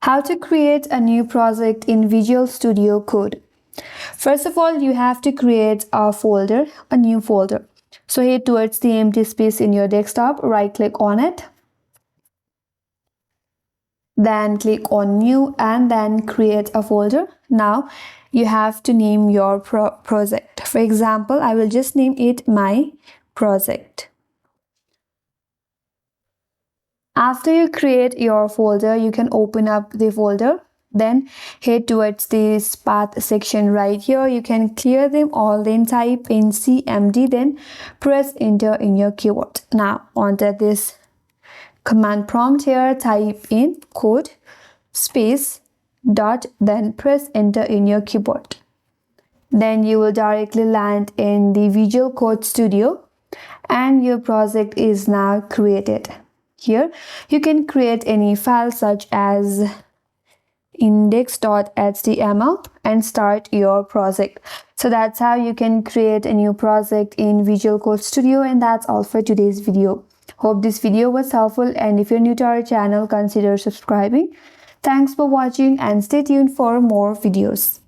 How to create a new project in Visual Studio Code. First of all, you have to create a new folder. So head towards the empty space in your desktop, right click on it. Then click on new and then create a folder. Now you have to name your project. For example, I will just name it my project. After you create your folder, you can open up the folder. Then head towards this path section right here. You can clear them all, then type in cmd, then press enter in your keyboard. Now onto this command prompt here, type in code space dot, then press enter in your keyboard. Then you will directly land in the Visual Code Studio and your project is now created. Here you can create any file such as index.html and start your project. So that's how you can create a new project in Visual Code Studio, and that's all for today's video. Hope this video was helpful, and if you're new to our channel, consider subscribing. Thanks for watching and stay tuned for more videos.